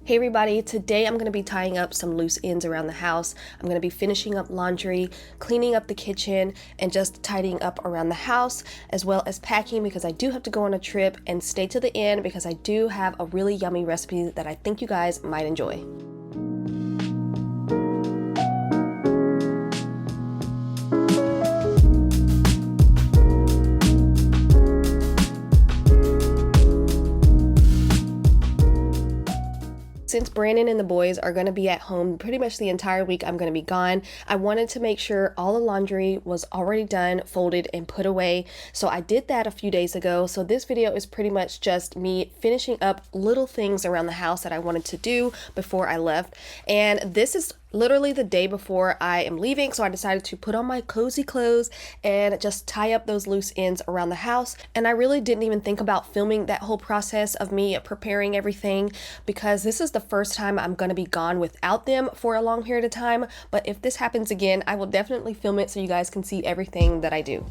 Hey everybody, today I'm going to be tying up some loose ends around the house. I'm going to be finishing up laundry, cleaning up the kitchen, and just tidying up around the house, as well as packing because I do have to go on a trip. And stay to the end because I do have a really yummy recipe that I think you guys might enjoy. Since Brandon and the boys are going to be at home pretty much the entire week I'm going to be gone, I wanted to make sure all the laundry was already done, folded, and put away. So I did that a few days ago. So this video is pretty much just me finishing up little things around the house that I wanted to do before I left. And this is literally the day before I am leaving, so I decided to put on my cozy clothes and just tie up those loose ends around the house. And I really didn't even think about filming that whole process of me preparing everything because this is the first time I'm going to be gone without them for a long period of time. But if this happens again, I will definitely film it so you guys can see everything that I do.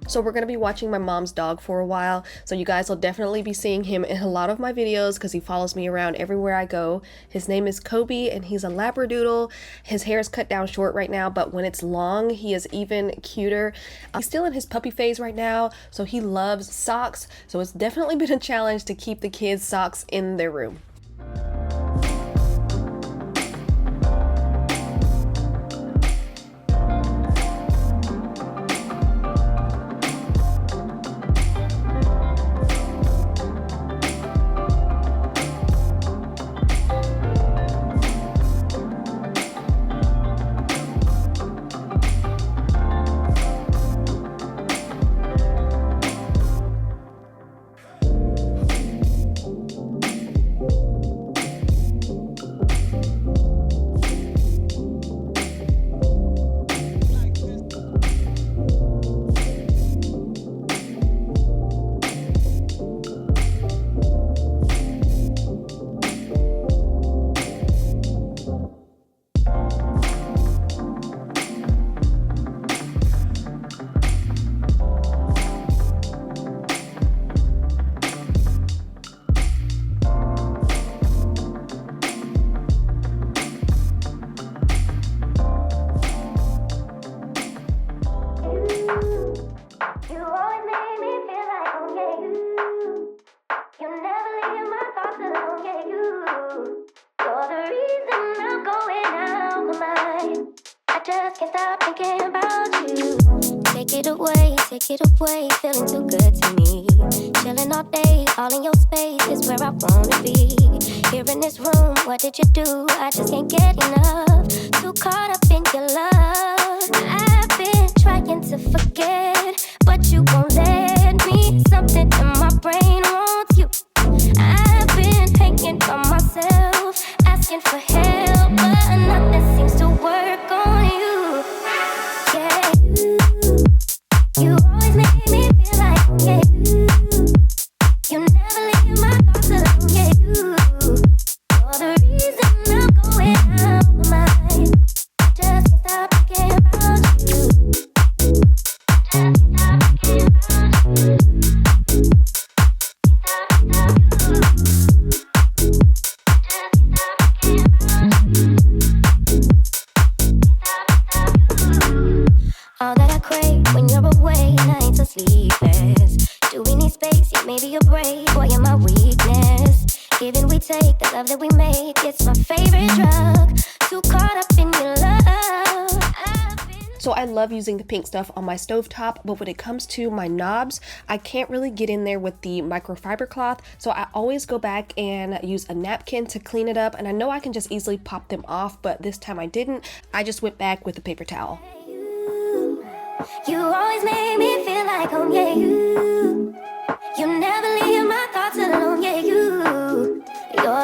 So we're going to be watching my mom's dog for a while, so you guys will definitely be seeing him in a lot of my videos because he follows me around everywhere I go. His name is Kobe and he's a Labradoodle. His hair is cut down short right now, but when it's long, he is even cuter. He's still in his puppy phase right now, so he loves socks, so it's definitely been a challenge to keep the kids' socks in their room. Take it away, feeling too good to me. Chilling all day, all in your space is where I wanna be. Here in this room, what did you do? I just can't get enough. Too caught up in your love. I've been trying to forget, but you won't let me. Something in my brain wants you. I've been hanging by myself, asking for help, but nothing seems to work on you. Yeah, you always make me feel like, yeah, you never leave my thoughts alone, yeah, you're the reason I'm going out of my mind. I just can't stop thinking about you. Just can't stop thinking about you. All that I crave when you're away, nights are sleepless. Do we need space? Yeah, maybe a break. Boy, you're my weakness. Giving we take, the love that we make, it's my favorite drug. Too caught up in your love. So I love using the pink stuff on my stovetop, but when it comes to my knobs, I can't really get in there with the microfiber cloth. So I always go back and use a napkin to clean it up. And I know I can just easily pop them off, but this time I didn't. I just went back with a paper towel. You always make me feel like home, yeah, you never leave my thoughts alone, yeah, you're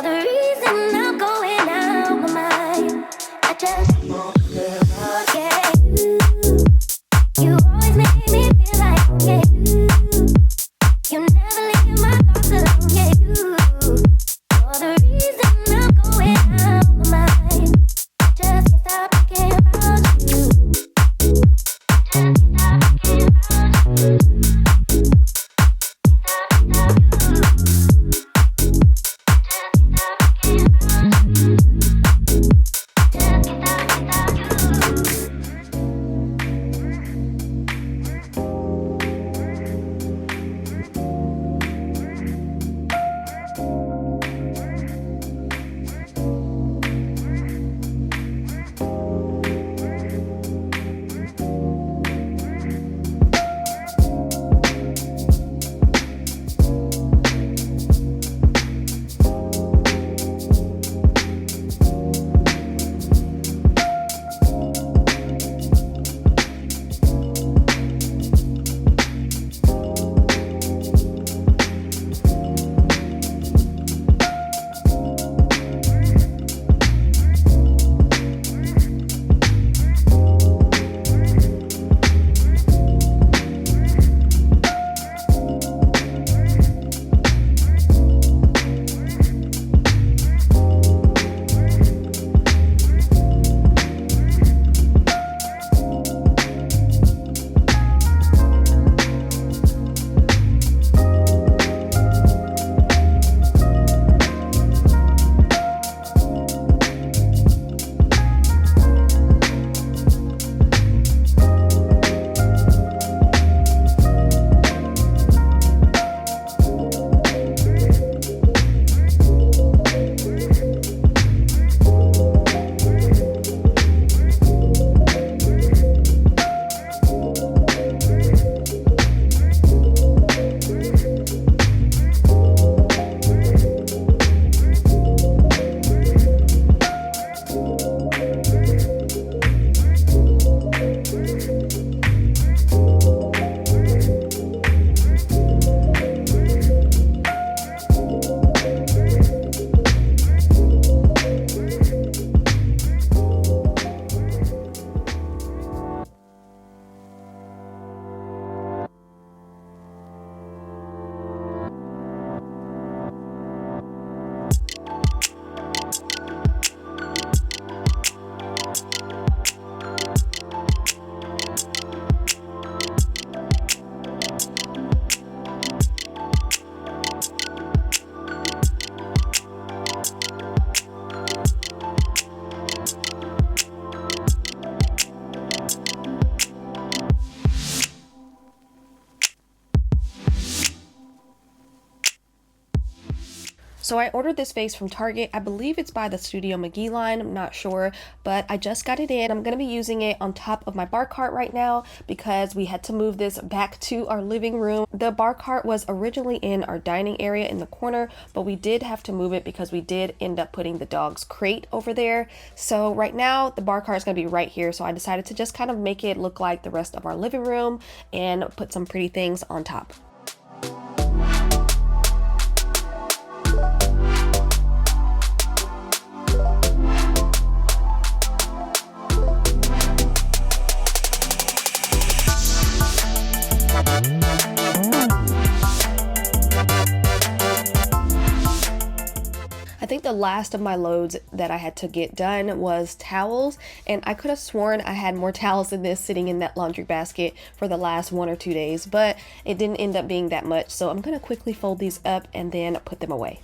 the reason I'm going out my mind. I just, yeah, you always make me feel like, yeah, you never leave my thoughts alone, yeah, So I ordered this vase from Target. I believe it's by the Studio McGee line, I'm not sure, but I just got it in. I'm going to be using it on top of my bar cart right now because we had to move this back to our living room. The bar cart was originally in our dining area in the corner, but we did have to move it because we did end up putting the dog's crate over there. So right now the bar cart is going to be right here, so I decided to just kind of make it look like the rest of our living room and put some pretty things on top. I think the last of my loads that I had to get done was towels, and I could have sworn I had more towels than this sitting in that laundry basket for the last 1 or 2 days, but it didn't end up being that much, so I'm gonna quickly fold these up and then put them away.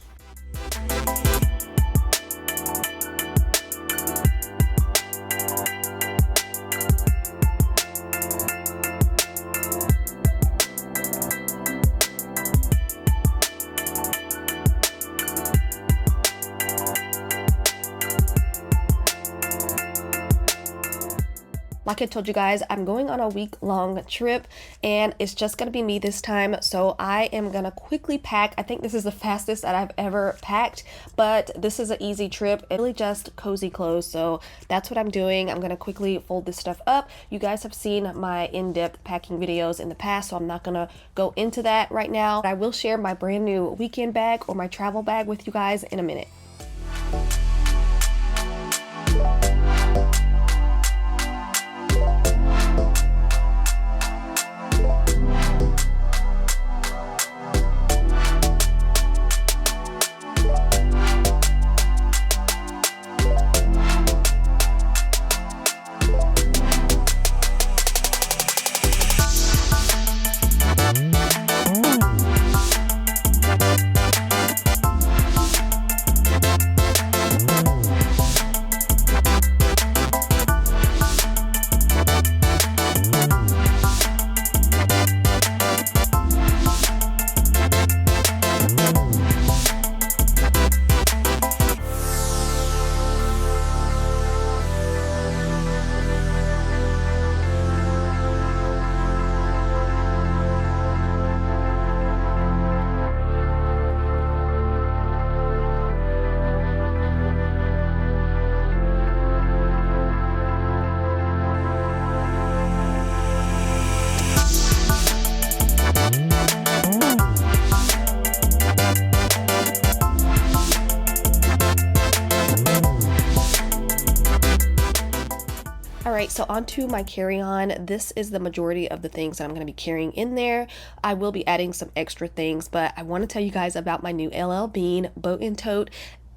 Like I told you guys, I'm going on a week-long trip and it's just gonna be me this time, so I am gonna quickly pack. I think this is the fastest that I've ever packed, but this is an easy trip. It's really just cozy clothes, so that's what I'm doing. I'm gonna quickly fold this stuff up. You guys have seen my in-depth packing videos in the past, so I'm not gonna go into that right now. I will share my brand new weekend bag or my travel bag with you guys in a minute. Alright, so onto my carry-on. This is the majority of the things that I'm going to be carrying in there. I will be adding some extra things, but I want to tell you guys about my new LL Bean boat and tote.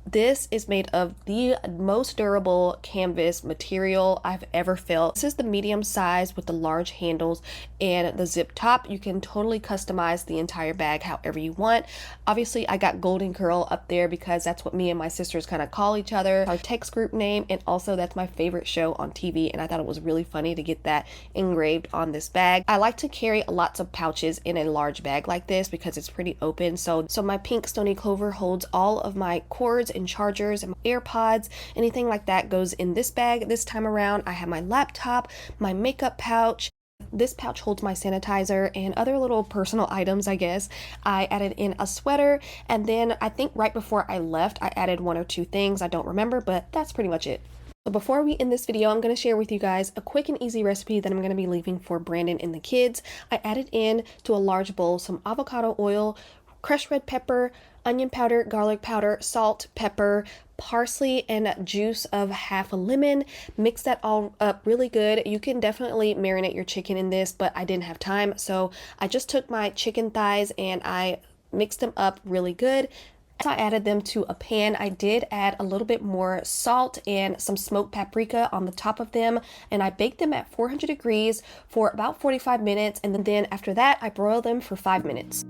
This is made of the most durable canvas material I've ever felt. This is the medium size with the large handles and the zip top. You can totally customize the entire bag however you want. Obviously, I got Golden Curl up there because that's what me and my sisters kind of call each other, our text group name, and also that's my favorite show on TV, and I thought it was really funny to get that engraved on this bag. I like to carry lots of pouches in a large bag like this because it's pretty open. So my pink Stony Clover holds all of my cords and chargers and my AirPods. Anything like that goes in this bag. This time around I have my laptop, my makeup pouch. This pouch holds my sanitizer and other little personal items, I guess. I added in a sweater, and then I think right before I left I added 1 or 2 things. I don't remember, but that's pretty much it. So before we end this video, I'm going to share with you guys a quick and easy recipe that I'm going to be leaving for Brandon and the kids. I added in to a large bowl some avocado oil, crushed red pepper, onion powder, garlic powder, salt, pepper, parsley, and juice of half a lemon. Mix that all up really good. You can definitely marinate your chicken in this, but I didn't have time, so I just took my chicken thighs and I mixed them up really good. As I added them to a pan, I did add a little bit more salt and some smoked paprika on the top of them, and I baked them at 400 degrees for about 45 minutes, and then after that I broiled them for 5 minutes.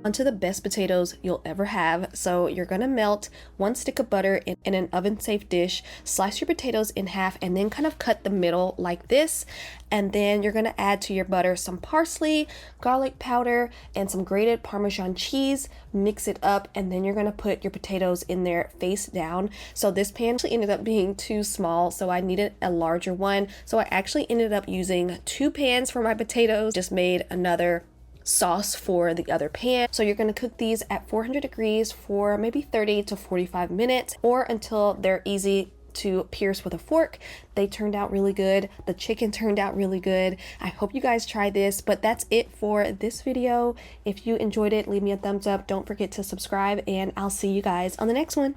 onto the best potatoes you'll ever have. So you're gonna melt 1 stick of butter in an oven-safe dish, slice your potatoes in half, and then kind of cut the middle like this. And then you're gonna add to your butter some parsley, garlic powder, and some grated Parmesan cheese. Mix it up, and then you're gonna put your potatoes in there face down. So this pan actually ended up being too small, so I needed a larger one. So I actually ended up using 2 pans for my potatoes, just made another sauce for the other pan. So you're going to cook these at 400 degrees for maybe 30 to 45 minutes, or until they're easy to pierce with a fork. They turned out really good. The chicken turned out really good. I hope you guys try this, but that's it for this video. If you enjoyed it, leave me a thumbs up. Don't forget to subscribe, and I'll see you guys on the next one.